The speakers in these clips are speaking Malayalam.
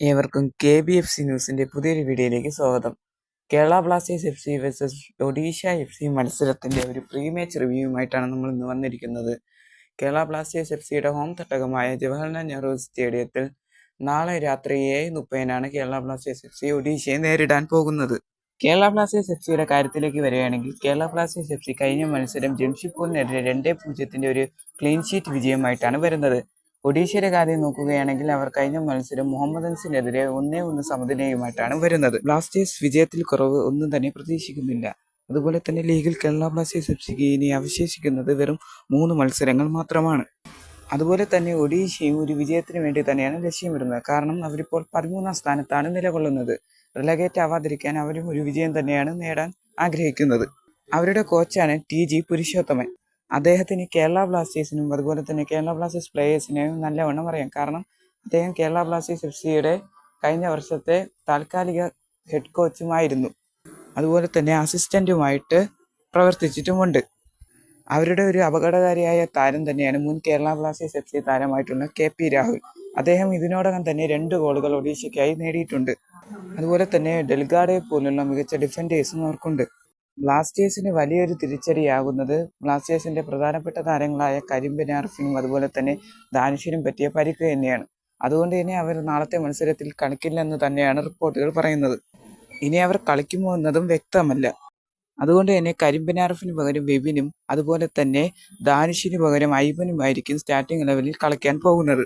ഏവർക്കും KBFC ന്യൂസിന്റെ പുതിയൊരു വീഡിയോയിലേക്ക് സ്വാഗതം. Kerala Blasters FC vs Odisha FC മത്സരത്തിന്റെ ഒരു പ്രീ മാച്ച് റിവ്യൂവുമായിട്ടാണ് നമ്മൾ ഇന്ന് വന്നിരിക്കുന്നത്. കേരള ബ്ലാസ്റ്റേഴ്സ് FCയുടെ ഹോം തട്ടകമായ ജവഹർലാൽ നെഹ്റു സ്റ്റേഡിയത്തിൽ നാളെ രാത്രി 7:30 കേരള ബ്ലാസ്റ്റേഴ്സ് FC ഒഡീഷയെ നേരിടാൻ പോകുന്നത്. കേരള ബ്ലാസ്റ്റേഴ്സ് FCയുടെ കാര്യത്തിലേക്ക് വരികയാണെങ്കിൽ കേരള ബ്ലാസ്റ്റേഴ്സ് FC കഴിഞ്ഞ മത്സരം ജംഷഡ്പൂരിനെതിരെ 2-0 ഒരു ക്ലീൻ ഷീറ്റ് വിജയമായിട്ടാണ് വരുന്നത്. ഒഡീഷയുടെ കാര്യം നോക്കുകയാണെങ്കിൽ അവർ കഴിഞ്ഞ മത്സരം മുഹമ്മദൻസിനെതിരെ 1-1 സമനിലയുമായിട്ടാണ് വരുന്നത്. ബ്ലാസ്റ്റേഴ്സ് വിജയത്തിൽ കുറവ് ഒന്നും തന്നെ പ്രതീക്ഷിക്കുന്നില്ല. അതുപോലെ തന്നെ ലീഗിൽ കേരള ബ്ലാസ്റ്റേഴ്സ് FCക്ക് ഇനി അവശേഷിക്കുന്നത് വെറും 3 മത്സരങ്ങൾ മാത്രമാണ്. അതുപോലെ തന്നെ ഒഡീഷയും ഒരു വിജയത്തിന് വേണ്ടി തന്നെയാണ് ലക്ഷ്യമിടുന്നത്. കാരണം അവരിപ്പോൾ 13ാം സ്ഥാനത്താണ് നിലകൊള്ളുന്നത്. റിലഗേറ്റ് ആവാതിരിക്കാൻ അവരും ഒരു വിജയം തന്നെയാണ് നേടാൻ ആഗ്രഹിക്കുന്നത്. അവരുടെ കോച്ചാണ് TG പുരുഷോത്തമൻ. അദ്ദേഹത്തിന് കേരള ബ്ലാസ്റ്റേഴ്സിനും അതുപോലെ തന്നെ കേരള ബ്ലാസ്റ്റേഴ്സ് പ്ലേയേഴ്സിനെയും നല്ലവണ്ണം അറിയാം. കാരണം അദ്ദേഹം കേരള ബ്ലാസ്റ്റേഴ്സ് FCയുടെ കഴിഞ്ഞ വർഷത്തെ താൽക്കാലിക ഹെഡ് കോച്ചുമായിരുന്നു. അതുപോലെ തന്നെ അസിസ്റ്റന്റുമായിട്ട് പ്രവർത്തിച്ചിട്ടുമുണ്ട്. അവരുടെ ഒരു അപകടകാരിയായ താരം തന്നെയാണ് മുൻ Kerala Blasters FC താരമായിട്ടുള്ള KP Rahul. അദ്ദേഹം ഇതിനോടകം തന്നെ 2 ഗോളുകൾ ഒഡീഷയ്ക്കായി നേടിയിട്ടുണ്ട്. അതുപോലെ തന്നെ ഡെൽഗാഡയെ പോലുള്ള മികച്ച ഡിഫൻഡേഴ്സും അവർക്കുണ്ട്. ബ്ലാസ്റ്റേഴ്സിന് വലിയൊരു തിരിച്ചടിയാകുന്നത് ബ്ലാസ്റ്റേഴ്സിന്റെ പ്രധാനപ്പെട്ട താരങ്ങളായ കരീം ബെനാറഫിനും അതുപോലെ തന്നെ ദാനിഷിനും പറ്റിയ പരിക്ക് തന്നെയാണ്. അതുകൊണ്ട് തന്നെ അവർ നാളത്തെ മത്സരത്തിൽ കളിക്കില്ലെന്ന് തന്നെയാണ് റിപ്പോർട്ടുകൾ പറയുന്നത്. ഇനി അവർ കളിക്കുമോ എന്നതും വ്യക്തമല്ല. അതുകൊണ്ട് തന്നെ കരീം ബെനാറഫിന് പകരം വിപിനും അതുപോലെ തന്നെ ദാനിഷിന് പകരം ഐബനുമായിരിക്കും സ്റ്റാർട്ടിംഗ് ലെവലിൽ കളിക്കാൻ പോകുന്നത്.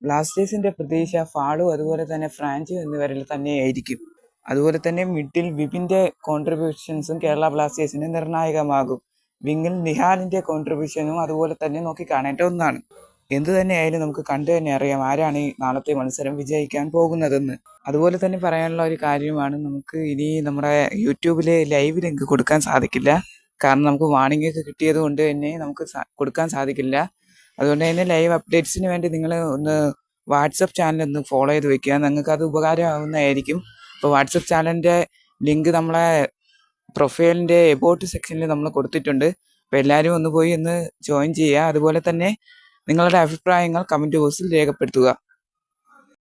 ബ്ലാസ്റ്റേഴ്സിന്റെ പ്രതീക്ഷ ഫാളു അതുപോലെ തന്നെ ഫ്രാഞ്ച് എന്നിവരിൽ തന്നെയായിരിക്കും. അതുപോലെ തന്നെ മിഡിൽ വിപിന്റെ കോൺട്രിബ്യൂഷൻസും കേരള ബ്ലാസ്റ്റേഴ്സിന് നിർണായകമാകും. വിങ്ങിൽ നിഹാലിന്റെ കോൺട്രിബ്യൂഷനും അതുപോലെ തന്നെ നോക്കിക്കാണേണ്ട ഒന്നാണ്. എന്തു തന്നെയായാലും നമുക്ക് കണ്ടു തന്നെ അറിയാം ആരാണ് ഈ നാളത്തെ മത്സരം വിജയിക്കാൻ പോകുന്നതെന്ന്. അതുപോലെ തന്നെ പറയാനുള്ള ഒരു കാര്യമാണ്, നമുക്ക് ഇനി നമ്മുടെ യൂട്യൂബിലെ ലൈവ് ലിങ്ക് കൊടുക്കാൻ സാധിക്കില്ല. കാരണം നമുക്ക് വാർണിംഗ് ഒക്കെ കിട്ടിയത് കൊണ്ട് തന്നെ നമുക്ക് കൊടുക്കാൻ സാധിക്കില്ല. അതുകൊണ്ട് തന്നെ ലൈവ് അപ്ഡേറ്റ്സിന് വേണ്ടി നിങ്ങൾ ഒന്ന് വാട്സപ്പ് ചാനൽ ഒന്ന് ഫോളോ ചെയ്ത് വെക്കുക. നിങ്ങൾക്ക് അത് ഉപകാരമാവുന്നതായിരിക്കും. അപ്പോൾ വാട്സപ്പ് ചാനലിൻ്റെ ലിങ്ക് നമ്മളെ പ്രൊഫൈലിൻ്റെ എബൌട്ട് സെക്ഷനിൽ നമ്മൾ കൊടുത്തിട്ടുണ്ട്. അപ്പോൾ എല്ലാവരും ഒന്ന് പോയി ഒന്ന് ജോയിൻ ചെയ്യുക. അതുപോലെ തന്നെ നിങ്ങളുടെ അഭിപ്രായങ്ങൾ കമൻറ്റ് ബോക്സിൽ രേഖപ്പെടുത്തുക.